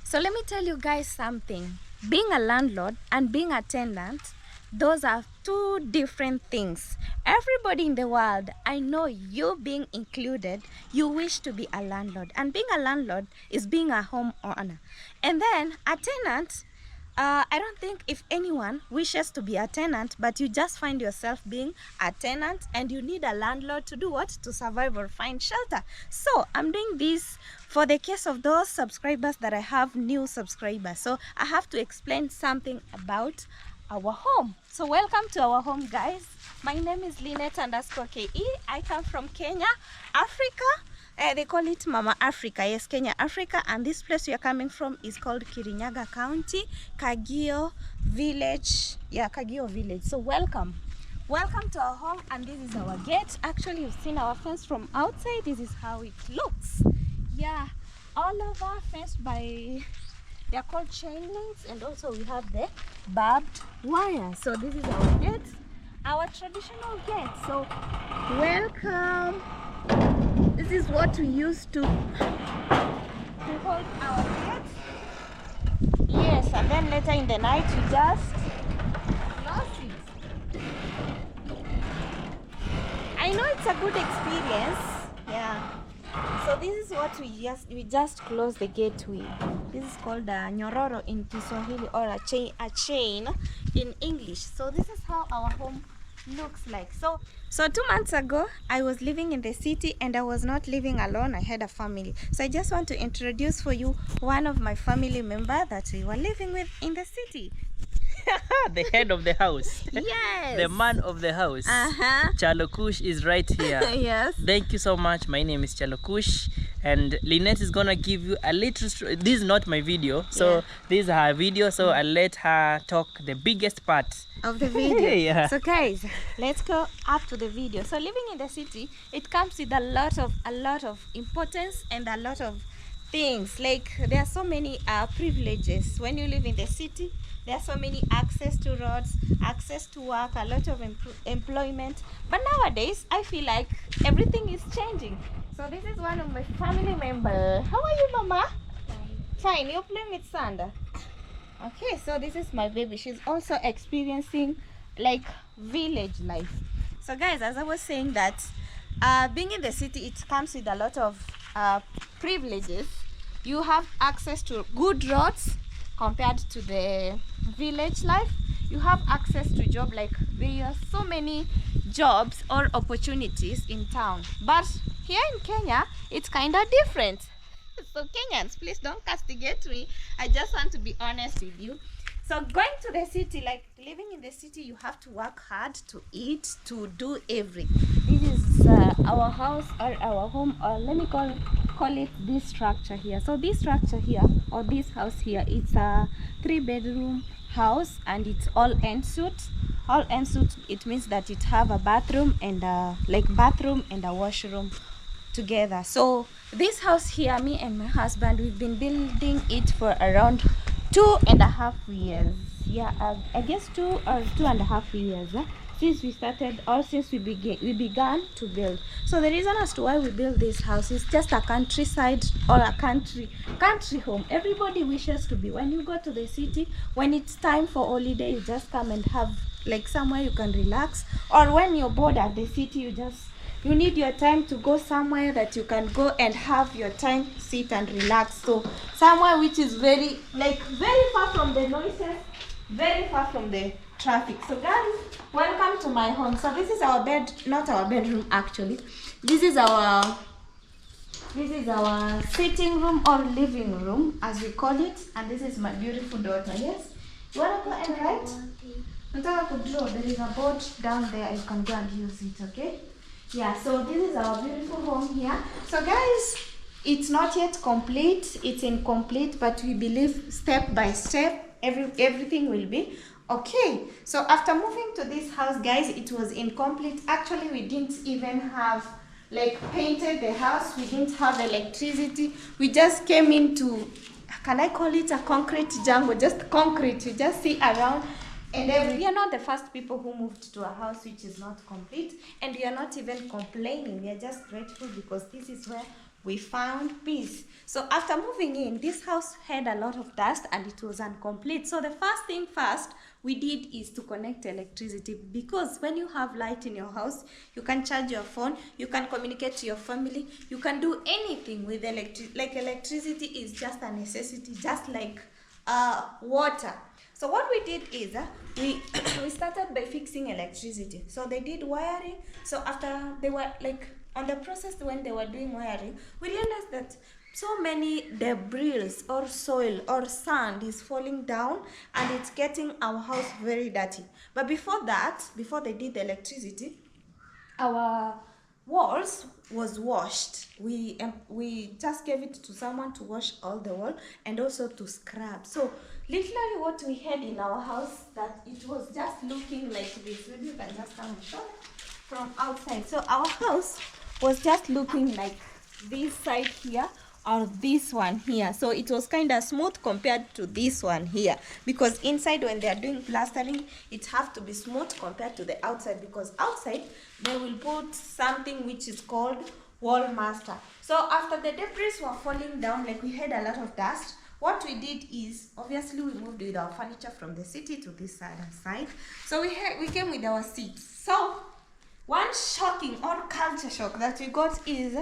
So let me tell you guys something. Being a landlord and being a tenant, those are two different things. Everybody in the world, I know you being included, you wish to be a landlord. And being a landlord is being a homeowner. And then a tenant, I don't think if anyone wishes to be a tenant, but you just find yourself being a tenant and you need a landlord to do what? To survive or find shelter. So I'm doing this for the case of those subscribers that I have new subscribers. So I have to explain something about our home. So welcome to our home, guys. My name is Lynette_KE. I come from Kenya, Africa. They call it Mama Africa. Yes, Kenya, Africa. And this place we are coming from is called Kirinyaga County, Kagio Village. Yeah, Kagio Village. So welcome. Welcome to our home, and this is our gate. Actually, you've seen our fence from outside. This is how it looks. Yeah, all over fenced by, they're called chain links, and also we have the barbed wire. So this is our gate, our traditional gate. So welcome. This is what we used to hold our gate. Yes, and then later in the night we just lost it. I know it's a good experience. Yeah. So this is what we just close the gate with. This is called a nyororo in Kiswahili, or a chain in English. So this is how our home looks like. So 2 months ago I was living in the city, and I was not living alone. I had a family. So I just want to introduce for you one of my family member that we were living with in the city. The head of the house. Yes. The man of the house. Chalokush is right here. Yes. Thank you so much. My name is Chalokush, and Lynette is gonna give you a little this is not my video, so yeah. This is her video, so I'll let her talk the biggest part of the video. Yeah. So guys, let's go up to the video. So living in the city, it comes with a lot of importance and a lot of things. Like there are so many privileges when you live in the city. There are so many access to roads, access to work, a lot of employment. But nowadays, I feel like everything is changing. So this is one of my family members. How are you, Mama? Fine. You're playing with sand. Okay, so this is my baby. She's also experiencing like village life. So guys, as I was saying that being in the city, it comes with a lot of privileges. You have access to good roads compared to the village life. You have access to job, like there are so many jobs or opportunities in town. But here in Kenya, it's kind of different. So Kenyans, please don't castigate me. I just want to be honest with you. So going to the city, like living in the city, you have to work hard to eat, to do everything. This is our house or our home, or let me call it this structure here. So this structure here, or this house here, it's a 3-bedroom house, and it's all ensuite. All ensuite, it means that it have a bathroom and bathroom and a washroom together. So this house here, me and my husband, we've been building it for around 2.5 years. Yeah, I guess 2 or 2.5 years since we started, or since we began to build. So the reason as to why we built this house is just a countryside, or a country home. Everybody wishes to be. When you go to the city, when it's time for holiday, you just come and have like somewhere you can relax. Or when you're bored at the city, you need your time to go somewhere that you can go and have your time, sit and relax. So somewhere which is very far from the noises, very far from the traffic. So guys, welcome to my home. So this is our bed, not our bedroom actually. This is our sitting room or living room, as we call it. And this is my beautiful daughter. Yes, you wanna go and write? There is a board down there. You can go and use it. Okay. Yeah, so this is our beautiful home here. So guys, it's not yet complete, it's incomplete, but we believe step by step everything will be okay. So after moving to this house, guys, it was incomplete. Actually, we didn't even have painted the house. We didn't have electricity. We just came into, can I call it a concrete jungle? Just concrete. You just see around. And we are not the first people who moved to a house which is not complete, and we are not even complaining. We are just grateful because this is where we found peace. So after moving in, this house had a lot of dust and it was incomplete. So the first thing first we did is to connect electricity, because when you have light in your house, you can charge your phone, you can communicate to your family, you can do anything with electricity. Like electricity is just a necessity, just like water. So what we did is we we started by fixing electricity. So they did wiring. So after they were like on the process, when they were doing wiring, we realized that so many debris or soil or sand is falling down and it's getting our house very dirty. But before that, before they did the electricity, our walls was washed. We just gave it to someone to wash all the wall and also to scrub. So literally what we had in our house, that it was just looking like this. Maybe you can just come and show from outside. So our house was just looking like this side here or this one here. So it was kind of smooth compared to this one here, because inside when they are doing plastering, it have to be smooth compared to the outside, because outside they will put something which is called wall master. So after the debris were falling down, like we had a lot of dust, what we did is obviously we moved with our furniture from the city to this other side. So we came with our seats. So one shocking or culture shock that we got is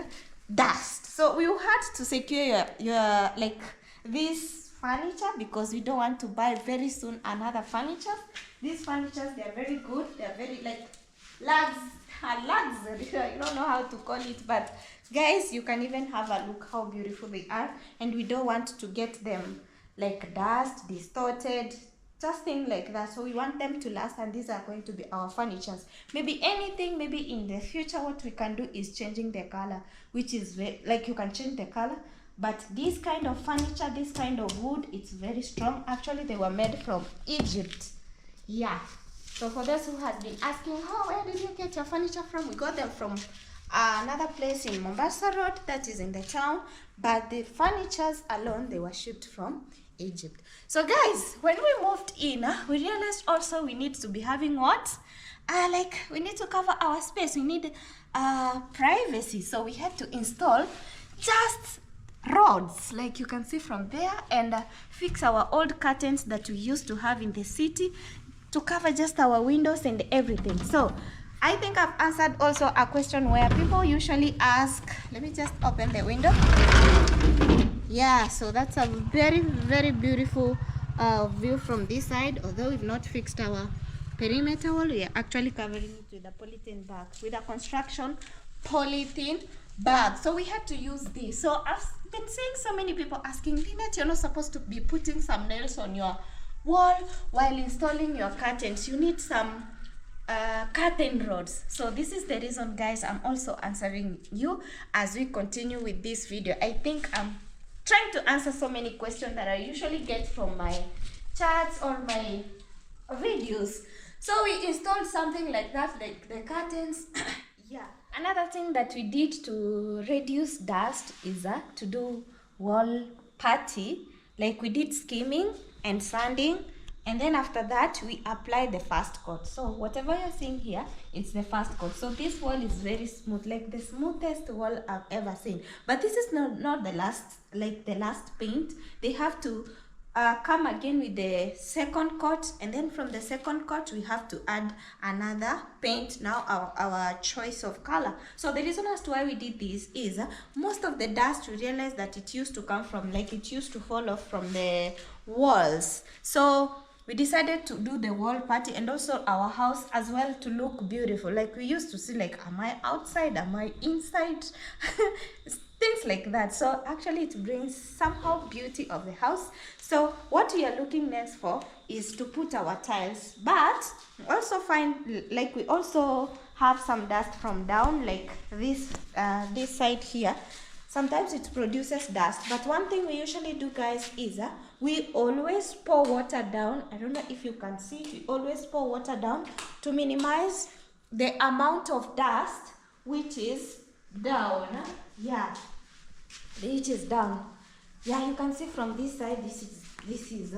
dust. So we had to secure your like this furniture, because we don't want to buy very soon another furniture. These furnitures, they are very good. They are very like luxury. I don't know how to call it, but guys, you can even have a look how beautiful they are, and we don't want to get them like dust, distorted, just things like that. So we want them to last, and these are going to be our furnitures. Maybe anything, maybe in the future what we can do is changing the color, which is very, like you can change the color, but this kind of furniture, this kind of wood, it's very strong. Actually they were made from Egypt. Yeah, so for those who has been asking, oh, where did you get your furniture from, we got them from another place in Mombasa Road, that is in the town, but the furnitures alone, they were shipped from Egypt. So guys, when we moved in, we realized also we need to be having what? Like we need to cover our space. We need privacy. So we had to install just rods, like you can see from there, and fix our old curtains that we used to have in the city to cover just our windows and everything. So I think I've answered also a question where people usually ask. Let me just open the window. Yeah, so that's a very, very beautiful view from this side. Although we've not fixed our perimeter wall, we are actually covering it with a polythene bag, with a construction polythene bag. So we had to use this. So I've been seeing so many people asking, Lynette, you're not supposed to be putting some nails on your wall while installing your curtains. You need some curtain rods. So this is the reason, guys, I'm also answering you as we continue with this video. I think I'm trying to answer so many questions that I usually get from my chats or my videos. So we installed something like that, like the curtains. Yeah. Another thing that we did to reduce dust is to do wall putty. Like we did skimming and sanding, and then after that we apply the first coat. So whatever you're seeing here, it's the first coat. So this wall is very smooth, like the smoothest wall I've ever seen. But this is not the last, like the last paint. They have to come again with the second coat, and then from the second coat we have to add another paint, now our choice of color. So the reason as to why we did this is most of the dust, we realized that it used to come from, like it used to fall off from the walls. So we decided to do the wall party, and also our house as well to look beautiful. Like we used to see, like, am I outside, am I inside? Things like that. So actually it brings somehow beauty of the house. So what we are looking next for is to put our tiles, but also find, like, we also have some dust from down, like this side here. Sometimes it produces dust, but one thing we usually do, guys, is we always pour water down. I don't know if you can see, we always pour water down to minimize the amount of dust which is down. Yeah, which is down. Yeah, you can see from this side, this is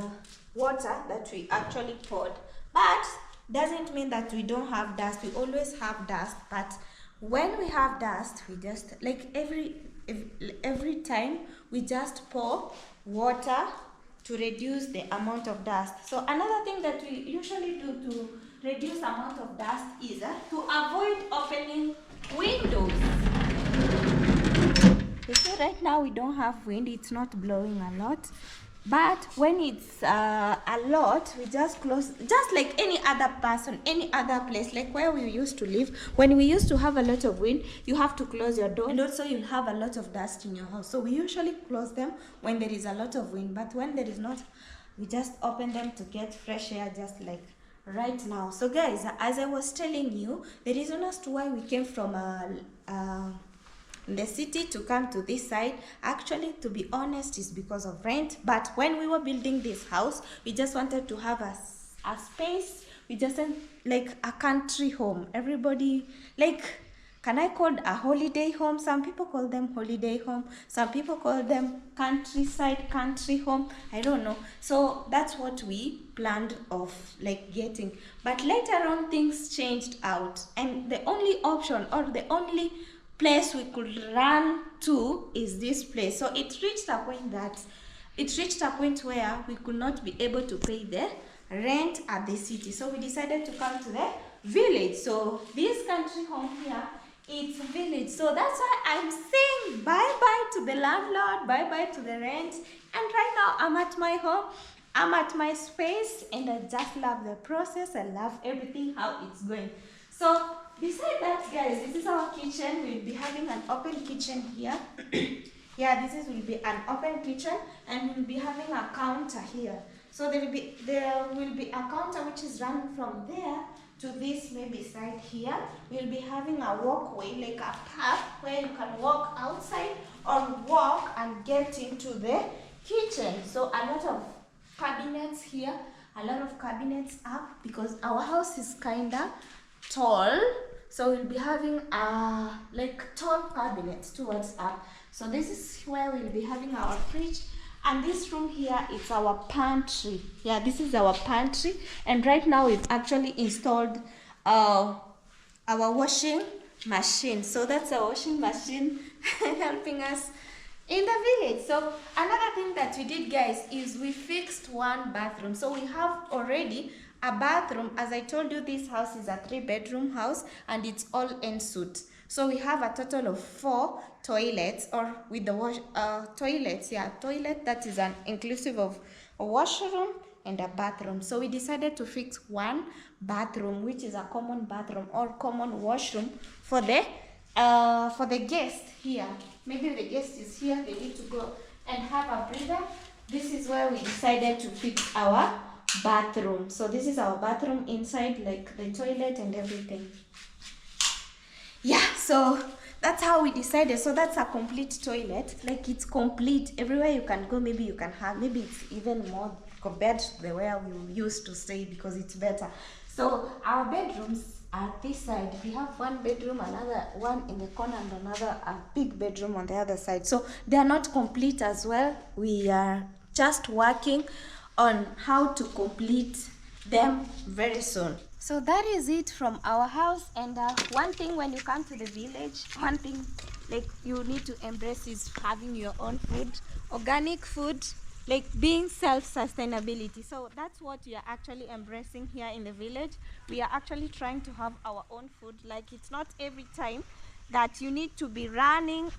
water that we actually poured, but doesn't mean that we don't have dust. We always have dust, but when we have dust, we just, like, every time we just pour water to reduce the amount of dust. So another thing that we usually do to reduce amount of dust is to avoid opening windows. You see, right now we don't have wind, it's not blowing a lot. But when it's a lot, we just close, just like any other person, any other place, like where we used to live. When we used to have a lot of wind, you have to close your door, and also you'll have a lot of dust in your house. So we usually close them when there is a lot of wind, but when there is not, we just open them to get fresh air, just like right now. So guys, as I was telling you, the reason as to why we came from the city to come to this side, actually, to be honest, is because of rent. But when we were building this house, we just wanted to have a space. We just like a country home. Everybody, like, can I call a holiday home? Some people call them holiday home, some people call them countryside country home, I don't know. So that's what we planned of like getting, but later on things changed out, and the only option, or the only place we could run to is this place. So it reached a point where we could not be able to pay the rent at the city, so we decided to come to the village. So this country home here, it's village. So that's why I'm saying bye-bye to the landlord, bye-bye to the rent, and right now I'm at my home, I'm at my space, and I just love the process. I love everything, how it's going. So beside that, guys, this is our kitchen. We'll be having an open kitchen here. Yeah, will be an open kitchen, and we'll be having a counter here. So there will be a counter which is run from there to this maybe side here. We'll be having a walkway, like a path where you can walk outside or walk and get into the kitchen. So a lot of cabinets here, a lot of cabinets up, because our house is kinda tall, so we'll be having like tall cabinets towards up. So this is where we'll be having our fridge, and this room here is our pantry. Yeah, this is our pantry, and right now we've actually installed our washing machine. So that's our washing machine helping us in the village. So another thing that we did, guys, is we fixed one bathroom. So we have already a bathroom. As I told you, this house is a 3-bedroom house, and it's all en suite. So we have a total of 4 toilets, or with the toilets, yeah, toilet, that is an inclusive of a washroom and a bathroom. So we decided to fix one bathroom, which is a common bathroom or common washroom for the guest here. Maybe the guest is here, they need to go and have a breather. This is where we decided to fix our bathroom. So this is our bathroom inside, like the toilet and everything. Yeah, so that's how we decided. So that's a complete toilet, like it's complete everywhere you can go. Maybe you can have, maybe it's even more compared to the where we used to stay, because it's better. So our bedrooms are this side. We have one bedroom, another one in the corner, and another a big bedroom on the other side. So they are not complete as well. We are just working on how to complete them very soon. So that is it from our house. And one thing, when you come to the village, one thing like you need to embrace is having your own food, organic food, like being self-sustainability. So that's what we are actually embracing here in the village. We are actually trying to have our own food. Like, it's not every time that you need to be running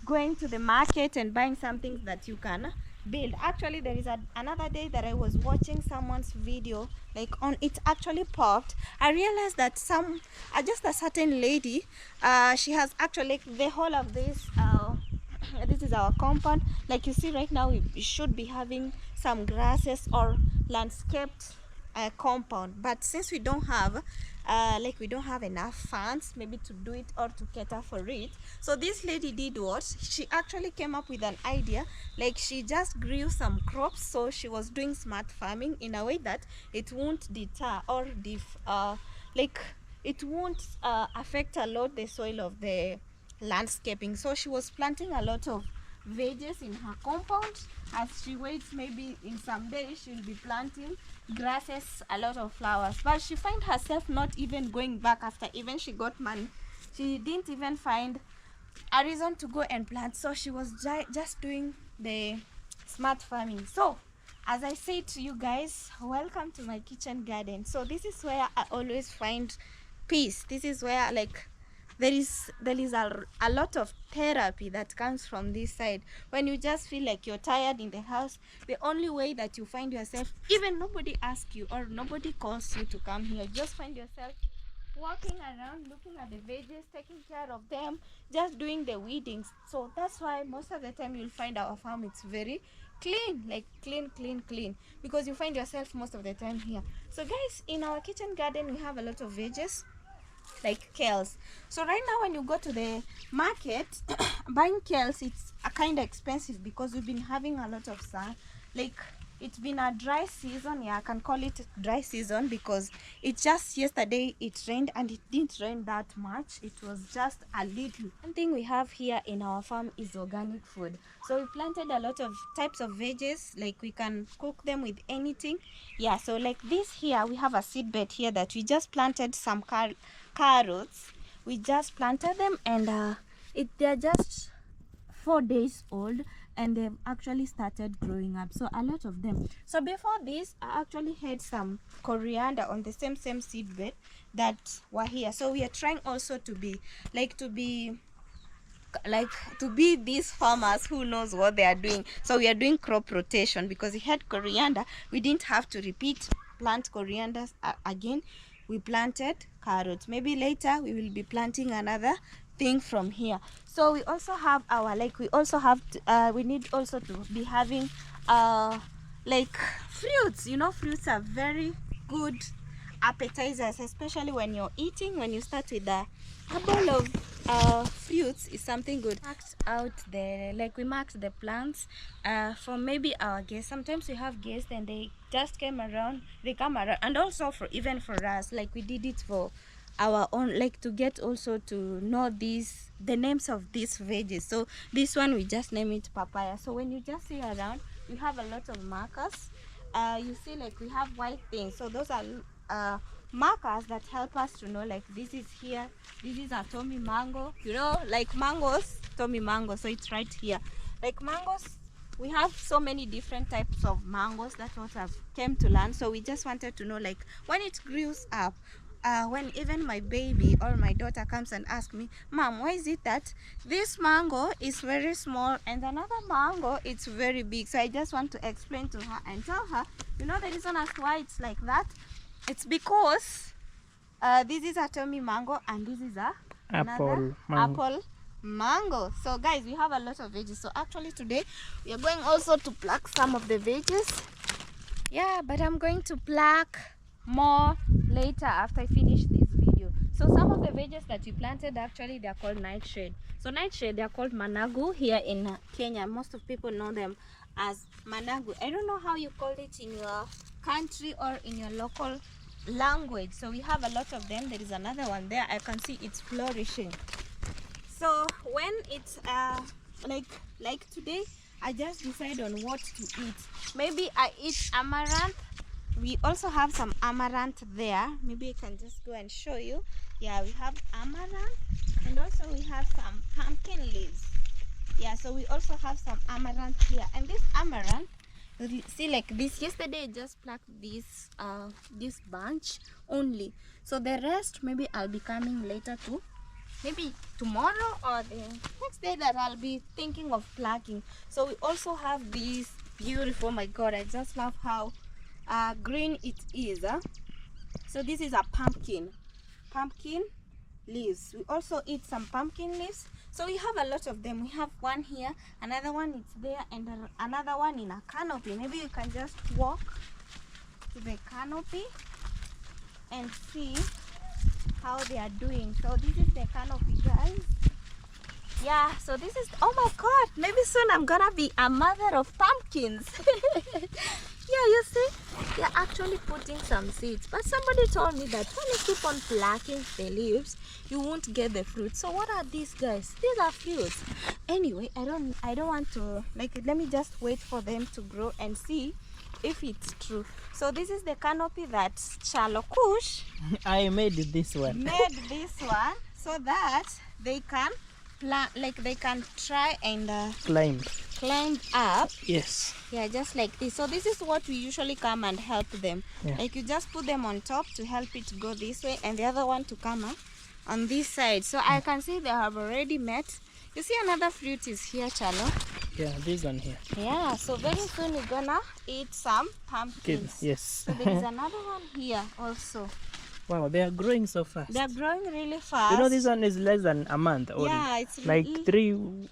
going to the market and buying something that you can build. Actually, there is another day that I was watching someone's video, like on it actually popped. I realized that just a certain lady, she has actually, like, the whole of this this is our compound. Like you see right now, we should be having some grasses or landscaped compound, but since we don't have we don't have enough funds maybe to do it or to cater for it, so this lady did what? She actually came up with an idea. Like, she just grew some crops. So she was doing smart farming in a way that it won't deter or it won't affect a lot the soil of the landscaping. So she was planting a lot of veggies in her compound. As she waits, maybe in some days she'll be planting grasses, a lot of flowers. But she find herself not even going back after even she got money. She didn't even find a reason to go and plant. So she was just doing the smart farming. So as I say to you guys, welcome to my kitchen garden. So this is where I always find peace. This is where like there is a lot of therapy that comes from this side. When you just feel like you're tired in the house, the only way that you find yourself, even nobody asks you or nobody calls you to come here, you just find yourself walking around, looking at the veggies, taking care of them, just doing the weedings. So that's why most of the time you'll find our farm, it's very clean, like clean, because you find yourself most of the time here. So guys, in our kitchen garden we have a lot of veggies like kales. So right now when you go to the market buying kales, it's a kind of expensive because we've been having a lot of sun. Like it's been a dry season. Yeah, I can call it dry season because it's just yesterday it rained, and it didn't rain that much, it was just a little. One thing we have here in our farm is organic food. So we planted a lot of types of veggies, like we can cook them with anything. Yeah, so like this here we have a seed bed here that we just planted some carrots. We just planted them, and they're just 4 days old, and they've actually started growing up, so a lot of them. So before this I actually had some coriander on the same seed bed that were here. So we are trying also to be these farmers who knows what they are doing. So we are doing crop rotation because we had coriander, we didn't have to plant coriander again. We planted carrots. Maybe later we will be planting another thing from here. So we also have our we need also to be having like fruits. You know, fruits are very good appetizers, especially when you're eating. When you start with a bowl of fruits is something good. Marked out we marked the plants for maybe our guests. Sometimes we have guests and they just come around, and also even for us, like we did it for our own, like to get also to know the names of these veggies. So this one we just name it papaya. So when you just see around, we have a lot of markers. You see, like we have white things, so those are markers that help us to know, like this is here, this is a Tommy mango, you know, like mangoes, Tommy mango. So it's right here. Like mangoes, we have so many different types of mangoes. That's what I've came to learn. So we just wanted to know, like when it grows up, when even my baby or my daughter comes and asks me, Mom, why is it that this mango is very small and another mango it's very big? So I just want to explain to her and tell her, you know, the reason as to why it's like that, it's because this is a Tommy mango and this is a apple mango. So guys, we have a lot of veggies. So actually today we are going also to pluck some of the veggies. Yeah, but I'm going to pluck more later after I finish this video. So some of the veggies that we planted, actually they are called nightshade. So nightshade, they are called managu here in Kenya. Most of people know them as managu. I don't know how you call it in your country or in your local language. So we have a lot of them. There is another one there, I can see it's flourishing. So when it's like today, I just decide on what to eat. Maybe I eat amaranth. We also have some amaranth there. Maybe I can just go and show you. Yeah, we have amaranth, and also we have some pumpkin leaves. Yeah, so we also have some amaranth here. And this amaranth, see, like this, yesterday I just plucked this bunch only. So the rest maybe I'll be coming later too. Maybe tomorrow or the next day that I'll be thinking of plucking. So we also have these beautiful, oh my god, I just love how green it is. So this is a pumpkin leaves. We also eat some pumpkin leaves. So we have a lot of them. We have one here, another one is there, and another one in a canopy. Maybe you can just walk to the canopy and see how they are doing. So this is the canopy, guys. Yeah, so this is, oh my god, maybe soon I'm gonna be a mother of pumpkins. Yeah, you see, they're actually putting some seeds, but somebody told me that when you keep on plucking the leaves, you won't get the fruit. So what are these, guys? These are fruits. Anyway, I don't want to, like, let me just wait for them to grow and see if it's true. So this is the canopy that Chalokush I made this one so that they can plant, like they can try and climb up. Yes. Yeah, just like this. So this is what we usually come and help them. Yeah. Like you just put them on top to help it go this way, and the other one to come up on this side. So I can see they have already met. You see another fruit is here, Chalo. Yeah, this one here. Yeah, so very soon we're gonna eat some pumpkins. Yes. So there is another one here also. Wow, they are growing so fast. They're growing really fast. You know, this one is less than a month old. Yeah, it's like really,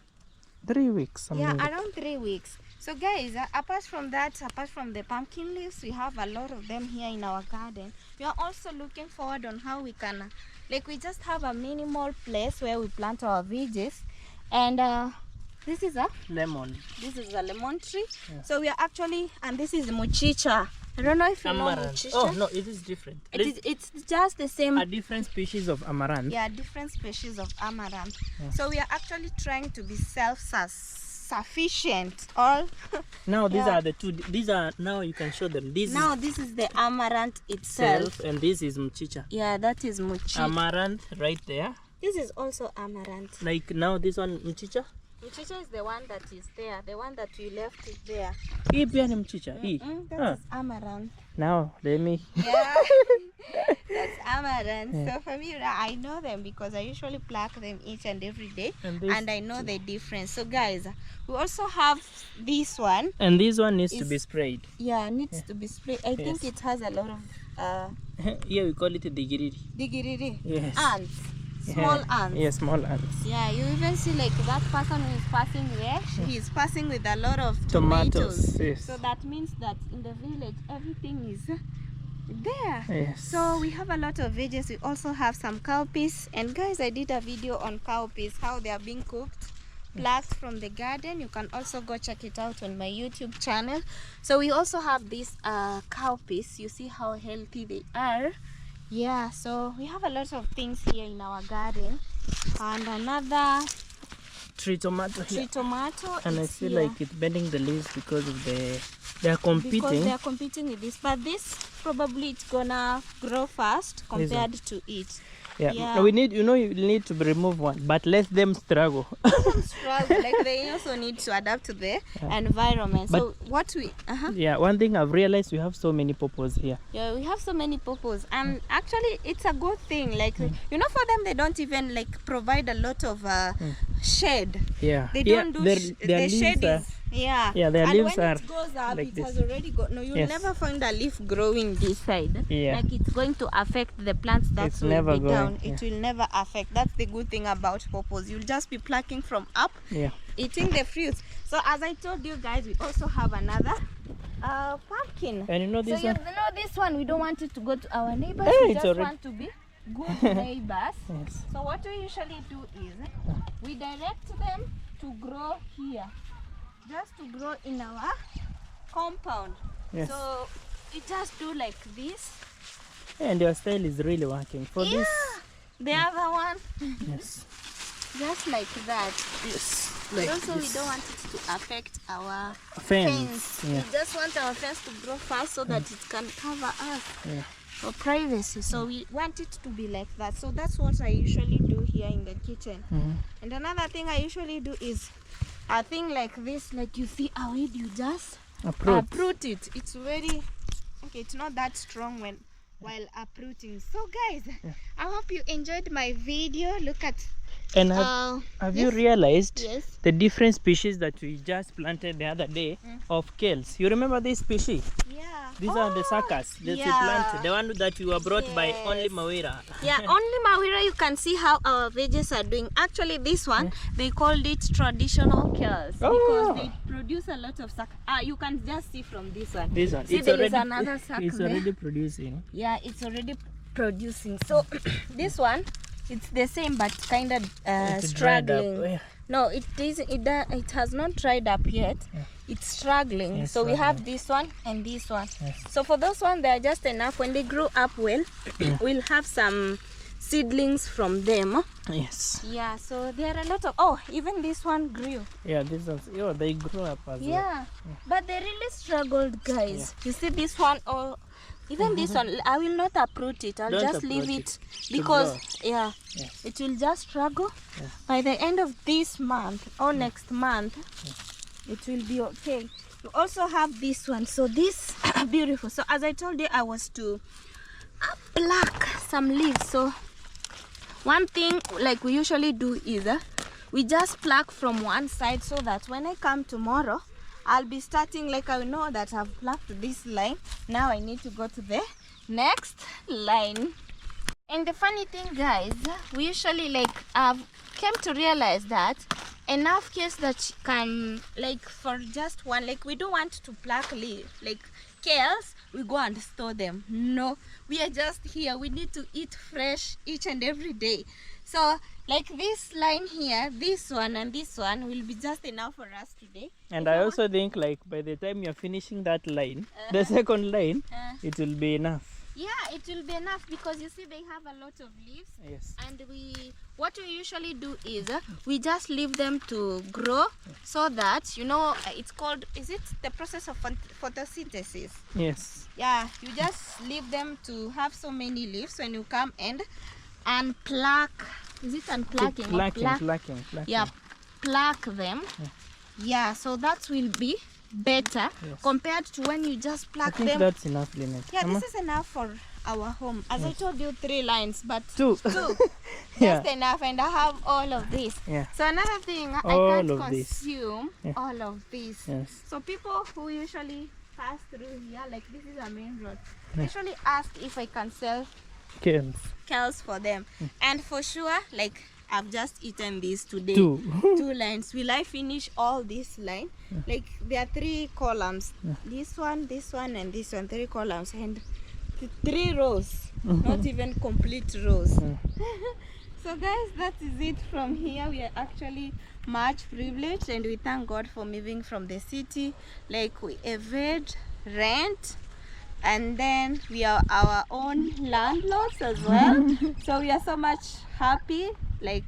3 weeks. Something yeah, like around 3 weeks. So guys, apart from that, apart from the pumpkin leaves, we have a lot of them here in our garden. We are also looking forward on how we can, like we just have a minimal place where we plant our veggies. And this is a lemon. This is a lemon tree. Yeah. So we are actually, and this is muchicha. I don't know if you know muchicha. Oh no, it is different. It's just the same. A different species of amaranth. Yeah, different species of amaranth. Yeah. So we are actually trying to be self-sufficient. All. Now these are the two. These are, now you can show them. This This is the amaranth itself. and this is mchicha. Yeah, that is muchicha. Amaranth right there. This is also amaranth. Like now this one mchicha. Muchicha is the one that is there, the one that we left it there. Hii pia ni mchicha. Hii. That is amaranth. Now let me. Yeah, that's amaranth. Yeah. So for me, I know them because I usually pluck them each and every day, and I know the difference. So guys, we also have this one. And this one needs to be sprayed. Yeah, needs to be sprayed. I think it has a lot of here we call it digiriri. Digiriri. Yes. Ants. Small ants. Yeah, small ants. Yeah, you even see like that person who is passing there, he is passing with a lot of tomatoes. Yes. So that means that in the village everything is there. Yes. So we have a lot of veggies. We also have some cowpeas. And guys, I did a video on cowpeas, how they are being cooked, plucked from the garden. You can also go check it out on my YouTube channel. So we also have these cowpeas. You see how healthy they are. Yeah, so we have a lot of things here in our garden. And another tree tomato here. Tree tomato. And I feel like it's bending the leaves because of they are competing. Because they are competing with this. But this probably it's gonna grow fast compared to it. Yeah. No, we need, you need to remove one, but let them struggle. Like they also need to adapt to the environment. But so what we yeah, one thing I've realized, we have so many purples here. Yeah, we have so many purples, and actually it's a good thing. Like for them, they don't even like provide a lot of shade. Yeah, they don't do the shade is their leaves when are it goes up, like it this. has already got. No, you'll never find a leaf growing this side. Yeah, like it's going to affect the plants that it's will never be going, down. It will never affect. That's the good thing about purples. You'll just be plucking from up, eating the fruits. So as I told you guys, we also have another pumpkin. And you know this one? This one, we don't want it to go to our neighbors. Hey, we just want to be good neighbors. Yes. So what we usually do is we direct them to grow here, just to grow in our compound. Yes. So we just do like this. And your style is really working for this. The other one. Yes. Just like that. Yes. Like also, this. we don't want it to affect our fence. We just want our fence to grow fast so that it can cover us for privacy. So we want it to be like that. So that's what I usually do here in the kitchen. And another thing I usually do is a thing like this, like you see a weed, you just uproot it. It's very it's not that strong while uprooting. So guys, I hope you enjoyed my video. Look at and have you realized the different species that we just planted the other day of kales? You remember this species? Yeah. These are the suckers that we planted, the one that you were brought by only Mawira. Yeah, only Mawira. You can see how our veggies are doing. Actually, this one they called it traditional kales because they produce a lot of suckers. You can just see from this one. This one. See, there is another sucker. It's already producing. Yeah, it's already producing. So this one, it's the same but kind of struggling. No, it has not dried up yet. It's struggling. So we have this one and this one. So for those ones, they are just enough. When they grow up well, we'll have some seedlings from them. Yes. Yeah, so there are a lot of even this one grew. Yeah, this one's they grew up as well. But they really struggled, guys. You see this one Even this one, I will not uproot it. I'll Don't just uproot leave it it to because grow. yeah, Yes. it will just struggle. Yeah. By the end of this month or next month, it will be okay. You also have this one. So this beautiful. So as I told you, I was to pluck some leaves. So one thing like we usually do is we just pluck from one side so that when I come tomorrow, I'll be starting, like I know that I've plucked this line. Now I need to go to the next line. And the funny thing, guys, we usually I've came to realize that enough case that can, like, for just one, like we don't want to pluck kales, we go and store them. No, we are just here. We need to eat fresh each and every day. So like this line here, this one and this one will be just enough for us today. And I also think like by the time you're finishing that line, the second line, it will be enough. Yeah, it will be enough because you see they have a lot of leaves. Yes. And what we usually do is we just leave them to grow so that, you know, it's called, is it the process of photosynthesis? Yes. Yeah, you just leave them to have so many leaves when you come and unpluck. Is it unplucking? Plucking. Yeah, pluck them. Yeah, so that will be better compared to when you just pluck I think them. that's enough, Lynette. Yeah, this is enough for our home. As I told you, 3 lines, but two. Just enough. And I have all of this. Yeah. So another thing, I All can't of this. consume all of this. Yes. So people who usually pass through here, like this is a main road, usually ask if I can sell kales for them. And for sure, like I've just eaten this today. 2 lines. Will I finish all this line? Like there are 3 columns. This one, and this one. 3 columns and 3 rows. Not even complete rows. So guys, that is it from here. We are actually much privileged and we thank God for moving from the city. Like we evade rent, and then we are our own landlords as well. So we are so much happy. Like,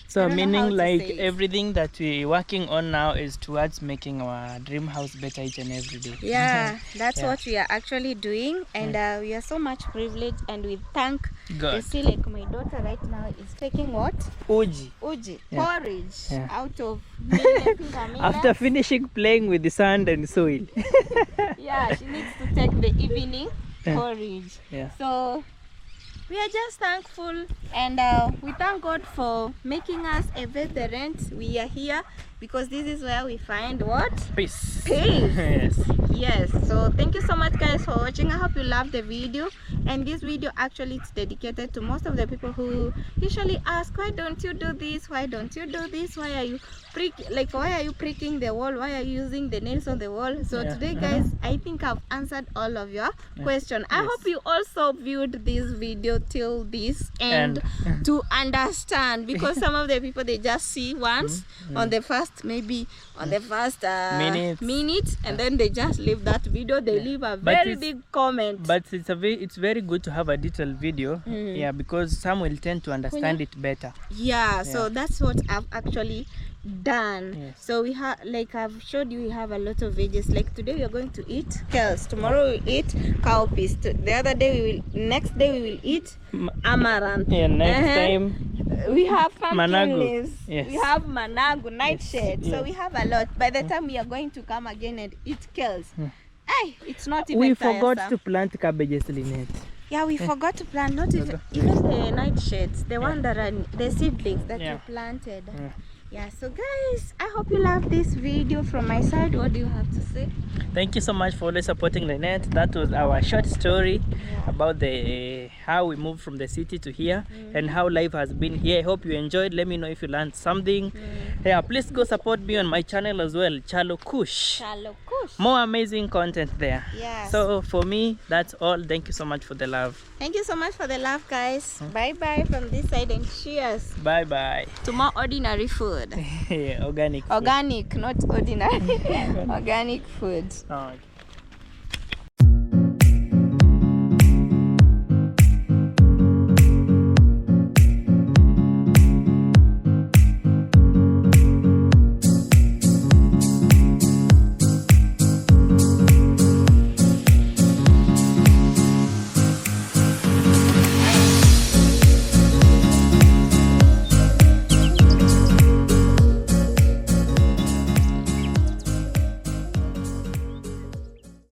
so meaning like everything that we're working on now is towards making our dream house better each and every day. Yeah, that's what we are actually doing, and we are so much privileged, and we thank God. You see, like my daughter right now is taking what? Uji, porridge out of millet. After finishing playing with the sand and soil. Yeah, she needs to take the evening porridge. Yeah. So we are just thankful, and we thank God for making us evade the rent. We are here because this is where we find what? Peace. Yes. So thank you so much, guys, for watching. I hope you loved the video, and this video actually is dedicated to most of the people who usually ask, why don't you do this, why don't you do this, why are you pricking the wall, why are you using the nails on the wall? So today, guys, I think I've answered all of your questions. I hope you also viewed this video till this end to understand, because some of the people, they just see once on the first minute, and then they just leave that video. They leave a very big comment. But it's very good to have a detailed video, because some will tend to understand it better. So that's what I've actually done. So we have, like I've showed you, we have a lot of veggies. Like today we are going to eat kales, tomorrow we'll eat cowpeas, the other day next day we will eat amaranth, next time we have pumpkin leaves, we have managu, nightshade. So we have a lot. By the time we are going to come again and eat kales, it's not even forgot to plant cabbages, Lynette. Yeah, we forgot to plant, not even the nightshades, the one that are the seedlings that we planted. Yeah, so guys, I hope you love this video. From my side, what do you have to say? Thank you so much for always supporting Lynette. That was our short story about how we moved from the city to here and how life has been here. I hope you enjoyed. Let me know if you learned something. Yeah, please go support me on my channel as well, Chalo Kush. More amazing content there. So for me, that's all. Thank you so much for the love. Thank you so much for the love, guys. Bye bye from this side, and cheers. Bye bye. To more ordinary food. Organic food. Organic, not ordinary. Organic food. Okay.